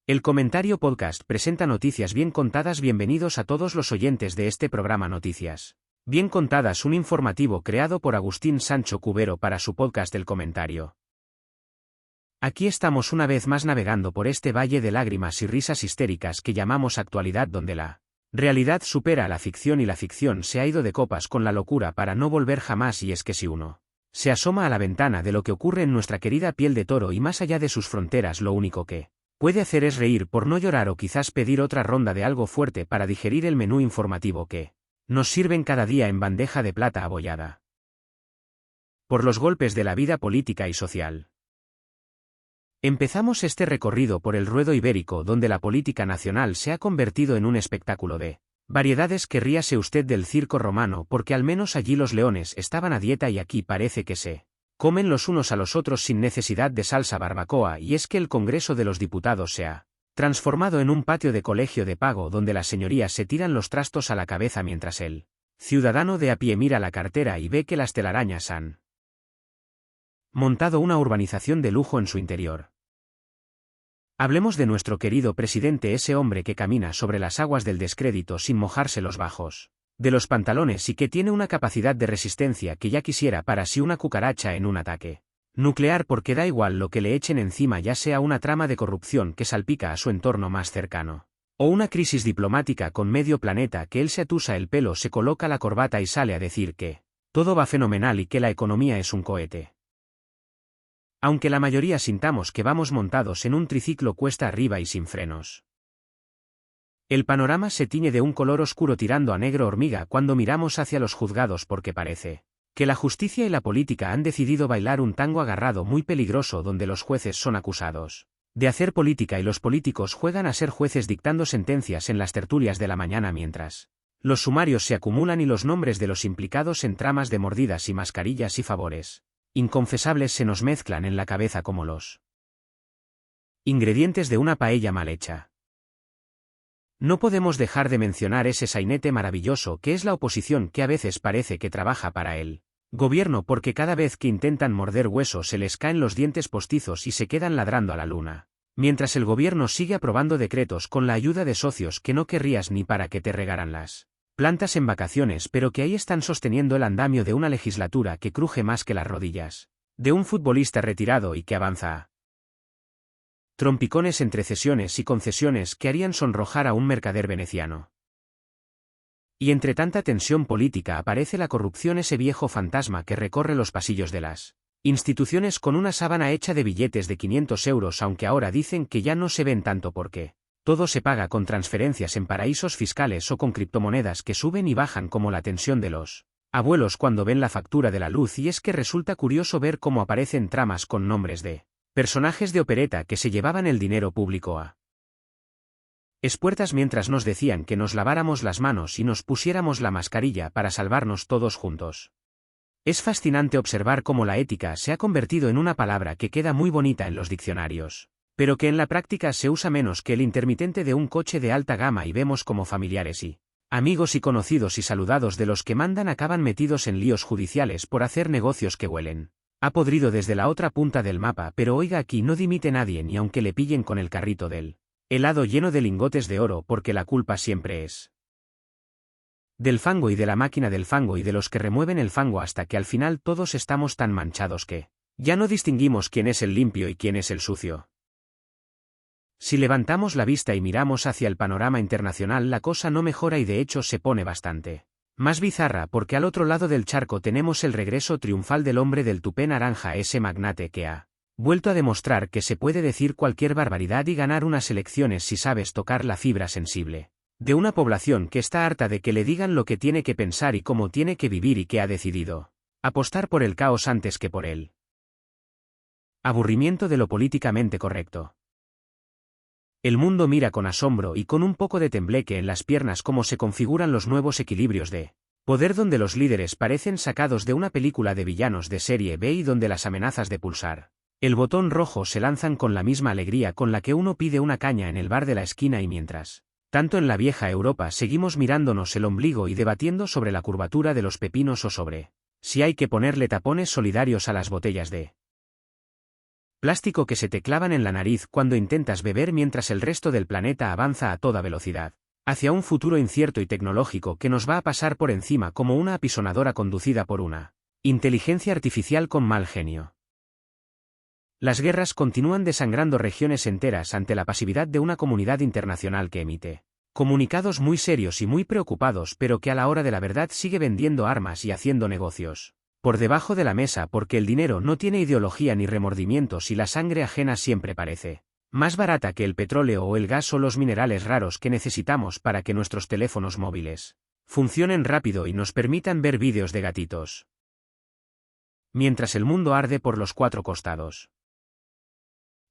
El Comentario Podcast presenta noticias bien contadas. Bienvenidos a todos los oyentes de este programa Noticias Bien Contadas, un informativo creado por Agustín Sancho Cubero para su podcast El Comentario. Aquí estamos una vez más navegando por este valle de lágrimas y risas histéricas que llamamos actualidad, donde la realidad supera a la ficción y la ficción se ha ido de copas con la locura para no volver jamás. Y es que si uno se asoma a la ventana de lo que ocurre en nuestra querida piel de toro y más allá de sus fronteras, lo único que puede hacer es reír por no llorar o quizás pedir otra ronda de algo fuerte para digerir el menú informativo que nos sirven cada día en bandeja de plata abollada por los golpes de la vida política y social. Empezamos este recorrido por el ruedo ibérico, donde la política nacional se ha convertido en un espectáculo de variedades. Que ríase usted del circo romano, porque al menos allí los leones estaban a dieta y aquí parece que se comen los unos a los otros sin necesidad de salsa barbacoa. Y es que el Congreso de los Diputados se ha transformado en un patio de colegio de pago donde las señorías se tiran los trastos a la cabeza mientras el ciudadano de a pie mira la cartera y ve que las telarañas han montado una urbanización de lujo en su interior. Hablemos de nuestro querido presidente, ese hombre que camina sobre las aguas del descrédito sin mojarse los bajos de los pantalones y que tiene una capacidad de resistencia que ya quisiera para sí una cucaracha en un ataque nuclear, porque da igual lo que le echen encima, ya sea una trama de corrupción que salpica a su entorno más cercano, o una crisis diplomática con medio planeta, que él se atusa el pelo, se coloca la corbata y sale a decir que todo va fenomenal y que la economía es un cohete. Aunque la mayoría sintamos que vamos montados en un triciclo cuesta arriba y sin frenos. El panorama se tiñe de un color oscuro tirando a negro hormiga cuando miramos hacia los juzgados, porque parece que la justicia y la política han decidido bailar un tango agarrado muy peligroso, donde los jueces son acusados de hacer política y los políticos juegan a ser jueces dictando sentencias en las tertulias de la mañana, mientras los sumarios se acumulan y los nombres de los implicados en tramas de mordidas y mascarillas y favores inconfesables se nos mezclan en la cabeza como los ingredientes de una paella mal hecha. No podemos dejar de mencionar ese sainete maravilloso que es la oposición, que a veces parece que trabaja para el gobierno, porque cada vez que intentan morder hueso se les caen los dientes postizos y se quedan ladrando a la luna, mientras el gobierno sigue aprobando decretos con la ayuda de socios que no querrías ni para que te regaran las plantas en vacaciones, pero que ahí están sosteniendo el andamio de una legislatura que cruje más que las rodillas de un futbolista retirado y que avanza a trompicones entre cesiones y concesiones que harían sonrojar a un mercader veneciano. Y entre tanta tensión política aparece la corrupción, ese viejo fantasma que recorre los pasillos de las instituciones con una sábana hecha de billetes de 500 euros, aunque ahora dicen que ya no se ven tanto porque todo se paga con transferencias en paraísos fiscales o con criptomonedas que suben y bajan, como la tensión de los abuelos cuando ven la factura de la luz. Y es que resulta curioso ver cómo aparecen tramas con nombres de personajes de opereta que se llevaban el dinero público a espuertas, mientras nos decían que nos laváramos las manos y nos pusiéramos la mascarilla para salvarnos todos juntos. Es fascinante observar cómo la ética se ha convertido en una palabra que queda muy bonita en los diccionarios, pero que en la práctica se usa menos que el intermitente de un coche de alta gama, y vemos como familiares y amigos y conocidos y saludados de los que mandan acaban metidos en líos judiciales por hacer negocios que huelen ha podrido desde la otra punta del mapa. Pero oiga, aquí no dimite nadie, ni aunque le pillen con el carrito del helado lleno de lingotes de oro, porque la culpa siempre es del fango y de la máquina del fango y de los que remueven el fango, hasta que al final todos estamos tan manchados que ya no distinguimos quién es el limpio y quién es el sucio. Si levantamos la vista y miramos hacia el panorama internacional, la cosa no mejora y de hecho se pone bastante más bizarra, porque al otro lado del charco tenemos el regreso triunfal del hombre del tupé naranja, ese magnate que ha vuelto a demostrar que se puede decir cualquier barbaridad y ganar unas elecciones si sabes tocar la fibra sensible de una población que está harta de que le digan lo que tiene que pensar y cómo tiene que vivir, y que ha decidido apostar por el caos antes que por el aburrimiento de lo políticamente correcto. El mundo mira con asombro y con un poco de tembleque en las piernas cómo se configuran los nuevos equilibrios de poder, donde los líderes parecen sacados de una película de villanos de serie B y donde las amenazas de pulsar el botón rojo se lanzan con la misma alegría con la que uno pide una caña en el bar de la esquina, y mientras tanto en la vieja Europa seguimos mirándonos el ombligo y debatiendo sobre la curvatura de los pepinos o sobre si hay que ponerle tapones solidarios a las botellas de Plástico que se te clavan en la nariz cuando intentas beber mientras el resto del planeta avanza a toda velocidad, hacia un futuro incierto y tecnológico que nos va a pasar por encima como una apisonadora conducida por una inteligencia artificial con mal genio. Las guerras continúan desangrando regiones enteras ante la pasividad de una comunidad internacional que emite comunicados muy serios y muy preocupados, pero que a la hora de la verdad sigue vendiendo armas y haciendo negocios por debajo de la mesa, porque el dinero no tiene ideología ni remordimientos y la sangre ajena siempre parece más barata que el petróleo o el gas o los minerales raros que necesitamos para que nuestros teléfonos móviles funcionen rápido y nos permitan ver vídeos de gatitos. Mientras el mundo arde por los cuatro costados.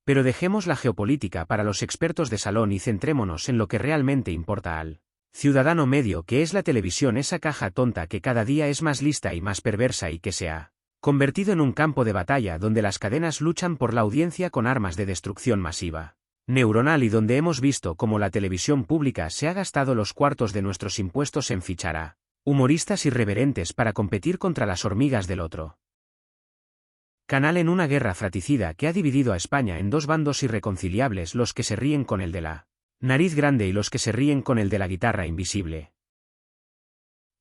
Pero dejemos la geopolítica para los expertos de salón y centrémonos en lo que realmente importa al ciudadano medio, que es la televisión, esa caja tonta que cada día es más lista y más perversa y que se ha convertido en un campo de batalla donde las cadenas luchan por la audiencia con armas de destrucción masiva neuronal y donde hemos visto cómo la televisión pública se ha gastado los cuartos de nuestros impuestos en fichar a humoristas irreverentes para competir contra las hormigas del otro canal en una guerra fratricida que ha dividido a España en dos bandos irreconciliables, los que se ríen con el de la nariz grande y los que se ríen con el de la guitarra invisible.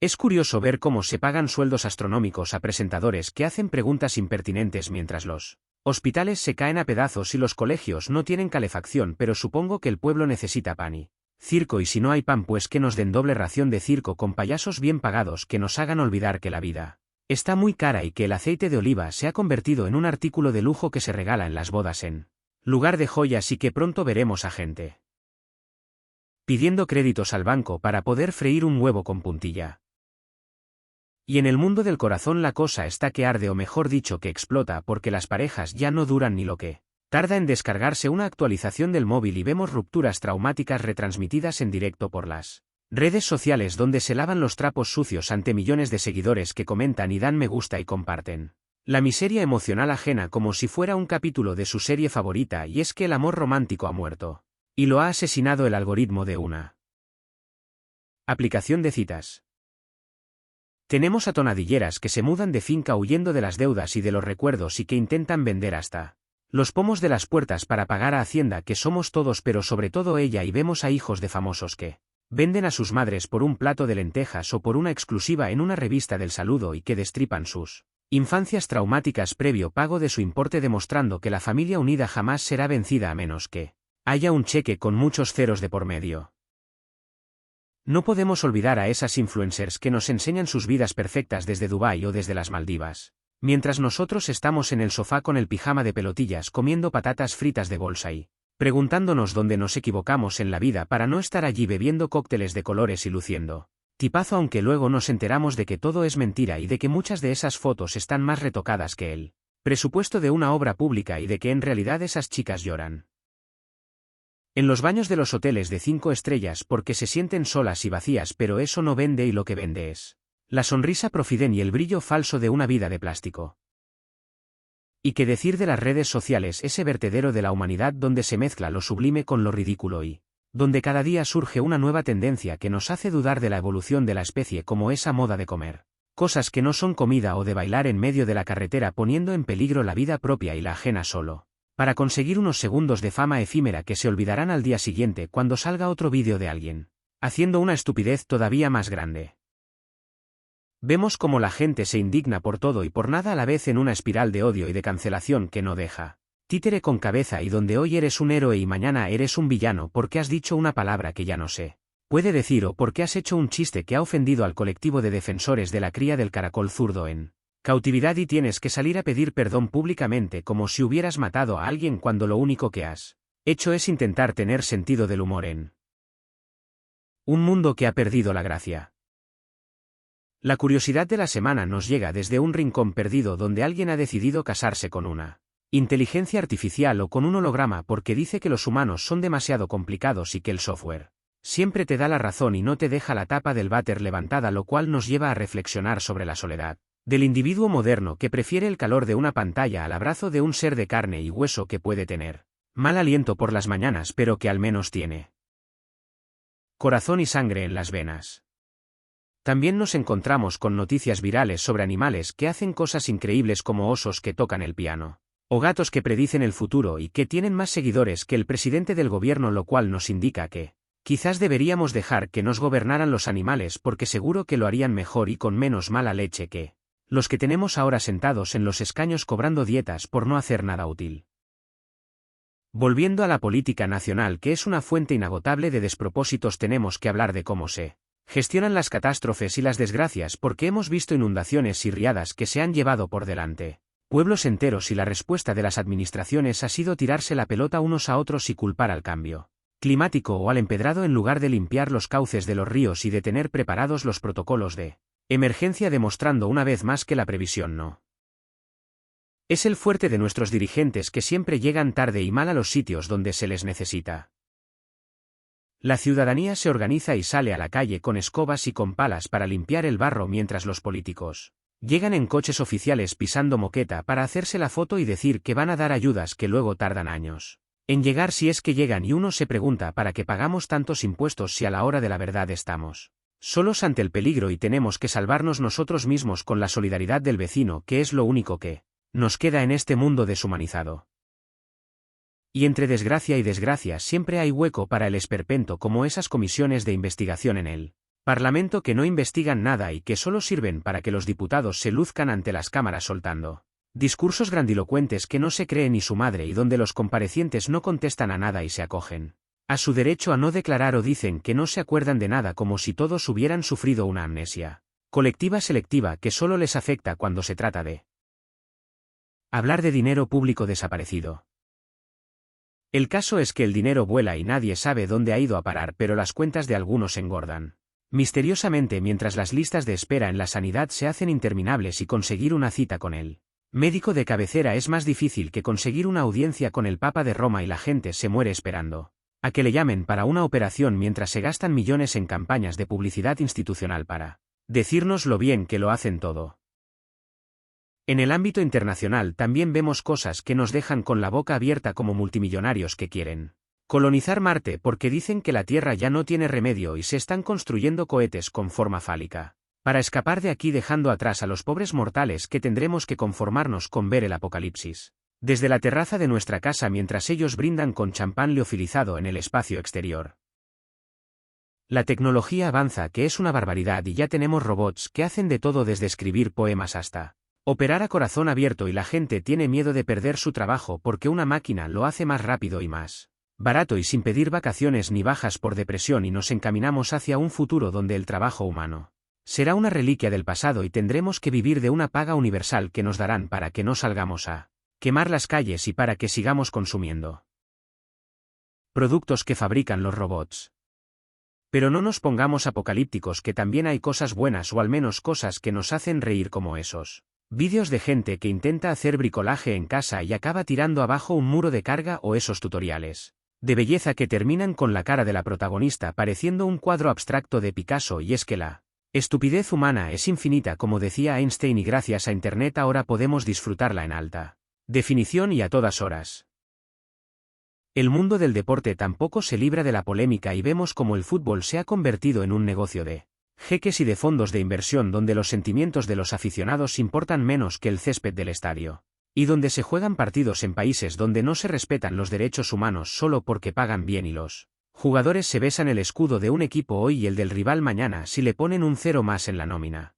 Es curioso ver cómo se pagan sueldos astronómicos a presentadores que hacen preguntas impertinentes mientras los hospitales se caen a pedazos y los colegios no tienen calefacción, pero supongo que el pueblo necesita pan y circo, y si no hay pan, pues que nos den doble ración de circo con payasos bien pagados que nos hagan olvidar que la vida está muy cara y que el aceite de oliva se ha convertido en un artículo de lujo que se regala en las bodas en lugar de joyas, y que pronto veremos a gente pidiendo créditos al banco para poder freír un huevo con puntilla. Y en el mundo del corazón la cosa está que arde, o mejor dicho que explota, porque las parejas ya no duran ni lo que tarda en descargarse una actualización del móvil y vemos rupturas traumáticas retransmitidas en directo por las redes sociales, donde se lavan los trapos sucios ante millones de seguidores que comentan y dan me gusta y comparten la miseria emocional ajena como si fuera un capítulo de su serie favorita, y es que el amor romántico ha muerto y lo ha asesinado el algoritmo de una aplicación de citas. Tenemos a tonadilleras que se mudan de finca huyendo de las deudas y de los recuerdos y que intentan vender hasta los pomos de las puertas para pagar a Hacienda, que somos todos pero sobre todo ella, y vemos a hijos de famosos que venden a sus madres por un plato de lentejas o por una exclusiva en una revista del saludo y que destripan sus infancias traumáticas previo pago de su importe, demostrando que la familia unida jamás será vencida a menos que haya un cheque con muchos ceros de por medio. No podemos olvidar a esas influencers que nos enseñan sus vidas perfectas desde Dubái o desde las Maldivas, mientras nosotros estamos en el sofá con el pijama de pelotillas comiendo patatas fritas de bolsa y preguntándonos dónde nos equivocamos en la vida para no estar allí bebiendo cócteles de colores y luciendo tipazo, aunque luego nos enteramos de que todo es mentira y de que muchas de esas fotos están más retocadas que el presupuesto de una obra pública y de que en realidad esas chicas lloran en los baños de los hoteles de 5 estrellas porque se sienten solas y vacías, pero eso no vende, y lo que vende es la sonrisa profiden y el brillo falso de una vida de plástico. ¿Y qué decir de las redes sociales, ese vertedero de la humanidad donde se mezcla lo sublime con lo ridículo y donde cada día surge una nueva tendencia que nos hace dudar de la evolución de la especie, como esa moda de comer cosas que no son comida o de bailar en medio de la carretera poniendo en peligro la vida propia y la ajena solo para conseguir unos segundos de fama efímera que se olvidarán al día siguiente cuando salga otro vídeo de alguien haciendo una estupidez todavía más grande? Vemos cómo la gente se indigna por todo y por nada a la vez en una espiral de odio y de cancelación que no deja títere con cabeza, y donde hoy eres un héroe y mañana eres un villano porque has dicho una palabra que ya no se puede decir o porque has hecho un chiste que ha ofendido al colectivo de defensores de la cría del caracol zurdo en cautividad, y tienes que salir a pedir perdón públicamente como si hubieras matado a alguien cuando lo único que has hecho es intentar tener sentido del humor en un mundo que ha perdido la gracia. La curiosidad de la semana nos llega desde un rincón perdido donde alguien ha decidido casarse con una inteligencia artificial o con un holograma porque dice que los humanos son demasiado complicados y que el software siempre te da la razón y no te deja la tapa del váter levantada, lo cual nos lleva a reflexionar sobre la soledad del individuo moderno que prefiere el calor de una pantalla al abrazo de un ser de carne y hueso que puede tener mal aliento por las mañanas pero que al menos tiene corazón y sangre en las venas. También nos encontramos con noticias virales sobre animales que hacen cosas increíbles como osos que tocan el piano O gatos que predicen el futuro y que tienen más seguidores que el presidente del gobierno, lo cual nos indica que quizás deberíamos dejar que nos gobernaran los animales, porque seguro que lo harían mejor y con menos mala leche que los que tenemos ahora sentados en los escaños cobrando dietas por no hacer nada útil. Volviendo a la política nacional, que es una fuente inagotable de despropósitos, tenemos que hablar de cómo se gestionan las catástrofes y las desgracias, porque hemos visto inundaciones y riadas que se han llevado por delante pueblos enteros, y la respuesta de las administraciones ha sido tirarse la pelota unos a otros y culpar al cambio climático o al empedrado en lugar de limpiar los cauces de los ríos y de tener preparados los protocolos de emergencia, demostrando una vez más que la previsión no es el fuerte de nuestros dirigentes, que siempre llegan tarde y mal a los sitios donde se les necesita. La ciudadanía se organiza y sale a la calle con escobas y con palas para limpiar el barro, mientras los políticos llegan en coches oficiales pisando moqueta para hacerse la foto y decir que van a dar ayudas que luego tardan años en llegar, si es que llegan, y uno se pregunta para qué pagamos tantos impuestos si a la hora de la verdad estamos solos ante el peligro y tenemos que salvarnos nosotros mismos con la solidaridad del vecino, que es lo único que nos queda en este mundo deshumanizado. Y entre desgracia y desgracia siempre hay hueco para el esperpento, como esas comisiones de investigación en el Parlamento que no investigan nada y que solo sirven para que los diputados se luzcan ante las cámaras soltando discursos grandilocuentes que no se cree ni su madre, y donde los comparecientes no contestan a nada y se acogen a su derecho a no declarar o dicen que no se acuerdan de nada, como si todos hubieran sufrido una amnesia colectiva selectiva que solo les afecta cuando se trata de hablar de dinero público desaparecido. El caso es que el dinero vuela y nadie sabe dónde ha ido a parar, pero las cuentas de algunos engordan misteriosamente, mientras las listas de espera en la sanidad se hacen interminables y conseguir una cita con el médico de cabecera es más difícil que conseguir una audiencia con el Papa de Roma, y la gente se muere esperando a que le llamen para una operación, mientras se gastan millones en campañas de publicidad institucional para decirnos lo bien que lo hacen todo. En el ámbito internacional también vemos cosas que nos dejan con la boca abierta, como multimillonarios que quieren colonizar Marte porque dicen que la Tierra ya no tiene remedio y se están construyendo cohetes con forma fálica para escapar de aquí, dejando atrás a los pobres mortales que tendremos que conformarnos con ver el apocalipsis desde la terraza de nuestra casa, mientras ellos brindan con champán liofilizado en el espacio exterior. La tecnología avanza, que es una barbaridad, y ya tenemos robots que hacen de todo, desde escribir poemas hasta operar a corazón abierto, y la gente tiene miedo de perder su trabajo porque una máquina lo hace más rápido y más barato y sin pedir vacaciones ni bajas por depresión, y nos encaminamos hacia un futuro donde el trabajo humano será una reliquia del pasado y tendremos que vivir de una paga universal que nos darán para que no salgamos a quemar las calles y para que sigamos consumiendo productos que fabrican los robots. Pero no nos pongamos apocalípticos, que también hay cosas buenas, o al menos cosas que nos hacen reír, como esos vídeos de gente que intenta hacer bricolaje en casa y acaba tirando abajo un muro de carga, o esos tutoriales de belleza que terminan con la cara de la protagonista pareciendo un cuadro abstracto de Picasso. Y es que la estupidez humana es infinita, como decía Einstein, y gracias a Internet ahora podemos disfrutarla en alta definición y a todas horas. El mundo del deporte tampoco se libra de la polémica, y vemos cómo el fútbol se ha convertido en un negocio de jeques y de fondos de inversión, donde los sentimientos de los aficionados importan menos que el césped del estadio, y donde se juegan partidos en países donde no se respetan los derechos humanos solo porque pagan bien, y los jugadores se besan el escudo de un equipo hoy y el del rival mañana si le ponen un cero más en la nómina.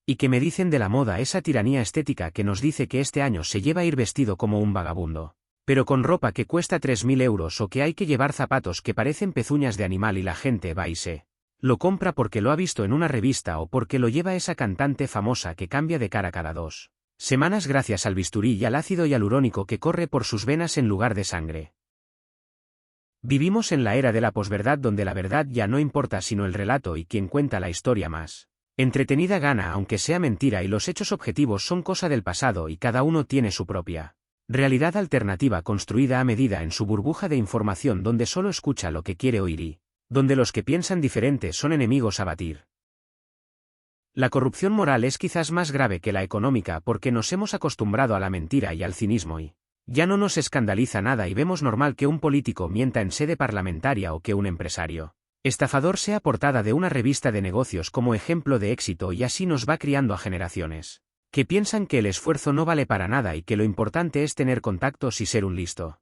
¿Y qué me dicen de la moda, esa tiranía estética que nos dice que este año se lleva a ir vestido como un vagabundo, pero con ropa que cuesta 3.000 euros, o que hay que llevar zapatos que parecen pezuñas de animal, y la gente va y se lo compra porque lo ha visto en una revista o porque lo lleva esa cantante famosa que cambia de cara cada 2 semanas gracias al bisturí y al ácido hialurónico que corre por sus venas en lugar de sangre? Vivimos en la era de la posverdad, donde la verdad ya no importa sino el relato, y quien cuenta la historia más entretenida gana, aunque sea mentira, y los hechos objetivos son cosa del pasado y cada uno tiene su propia realidad alternativa construida a medida en su burbuja de información, donde solo escucha lo que quiere oír y donde los que piensan diferente son enemigos a batir. La corrupción moral es quizás más grave que la económica, porque nos hemos acostumbrado a la mentira y al cinismo, y ya no nos escandaliza nada, y vemos normal que un político mienta en sede parlamentaria, o que un empresario estafador sea portada de una revista de negocios como ejemplo de éxito, y así nos va criando a generaciones Que piensan que el esfuerzo no vale para nada y que lo importante es tener contactos y ser un listo.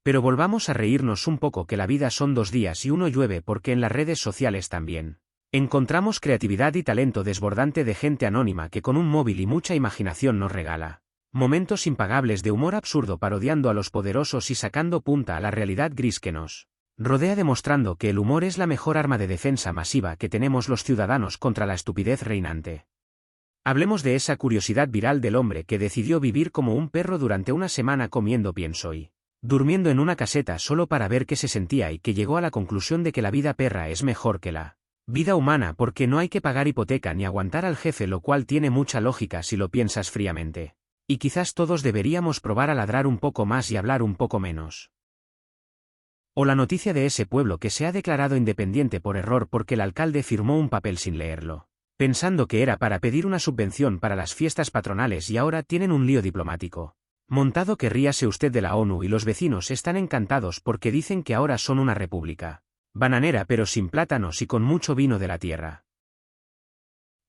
Pero volvamos a reírnos un poco, que la vida son 2 días y uno llueve, porque en las redes sociales también encontramos creatividad y talento desbordante de gente anónima que con un móvil y mucha imaginación nos regala momentos impagables de humor absurdo, parodiando a los poderosos y sacando punta a la realidad gris que nos rodea, demostrando que el humor es la mejor arma de defensa masiva que tenemos los ciudadanos contra la estupidez reinante. Hablemos de esa curiosidad viral del hombre que decidió vivir como un perro durante una semana comiendo pienso y durmiendo en una caseta solo para ver qué se sentía, y que llegó a la conclusión de que la vida perra es mejor que la vida humana porque no hay que pagar hipoteca ni aguantar al jefe, lo cual tiene mucha lógica si lo piensas fríamente. Y quizás todos deberíamos probar a ladrar un poco más y hablar un poco menos. O la noticia de ese pueblo que se ha declarado independiente por error porque el alcalde firmó un papel sin leerlo, pensando que era para pedir una subvención para las fiestas patronales, y ahora tienen un lío diplomático montado que ríase usted de la ONU, y los vecinos están encantados porque dicen que ahora son una república bananera pero sin plátanos y con mucho vino de la tierra.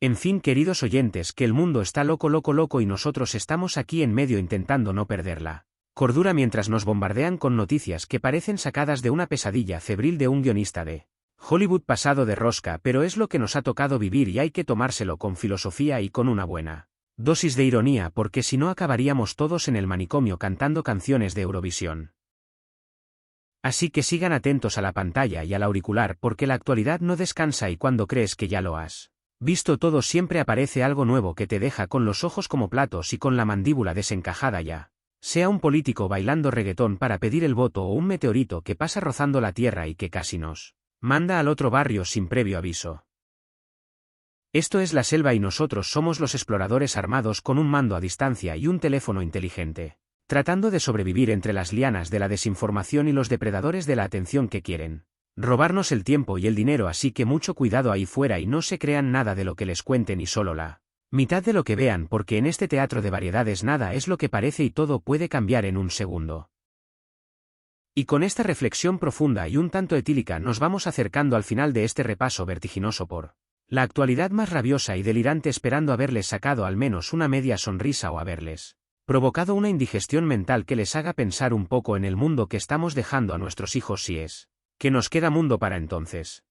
En fin, queridos oyentes, que el mundo está loco, loco, loco, y nosotros estamos aquí en medio intentando no perderla cordura mientras nos bombardean con noticias que parecen sacadas de una pesadilla febril de un guionista de Hollywood pasado de rosca, pero es lo que nos ha tocado vivir y hay que tomárselo con filosofía y con una buena dosis de ironía, porque si no acabaríamos todos en el manicomio cantando canciones de Eurovisión. Así que sigan atentos a la pantalla y al auricular, porque la actualidad no descansa y cuando crees que ya lo has visto todo siempre aparece algo nuevo que te deja con los ojos como platos y con la mandíbula desencajada ya. Sea un político bailando reggaetón para pedir el voto o un meteorito que pasa rozando la Tierra y que casi nos manda al otro barrio sin previo aviso. Esto es la selva y nosotros somos los exploradores armados con un mando a distancia y un teléfono inteligente, tratando de sobrevivir entre las lianas de la desinformación y los depredadores de la atención que quieren robarnos el tiempo y el dinero, así que mucho cuidado ahí fuera y no se crean nada de lo que les cuenten y solo la mitad de lo que vean, porque en este teatro de variedades nada es lo que parece y todo puede cambiar en un segundo. Y con esta reflexión profunda y un tanto etílica nos vamos acercando al final de este repaso vertiginoso por la actualidad más rabiosa y delirante, esperando haberles sacado al menos una media sonrisa o haberles provocado una indigestión mental que les haga pensar un poco en el mundo que estamos dejando a nuestros hijos, si es que nos queda mundo para entonces.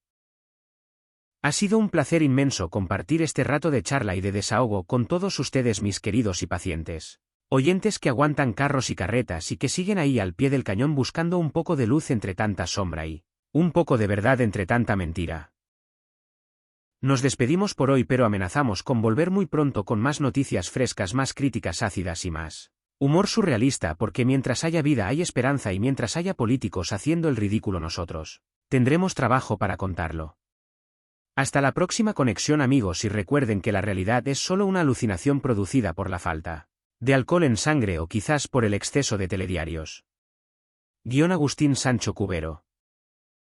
Ha sido un placer inmenso compartir este rato de charla y de desahogo con todos ustedes, mis queridos y pacientes oyentes que aguantan carros y carretas y que siguen ahí al pie del cañón buscando un poco de luz entre tanta sombra y un poco de verdad entre tanta mentira. Nos despedimos por hoy, pero amenazamos con volver muy pronto con más noticias frescas, más críticas ácidas y más humor surrealista, porque mientras haya vida hay esperanza y mientras haya políticos haciendo el ridículo nosotros tendremos trabajo para contarlo. Hasta la próxima conexión, amigos, y recuerden que la realidad es solo una alucinación producida por la falta de alcohol en sangre o quizás por el exceso de telediarios. Agustín Sancho Cubero.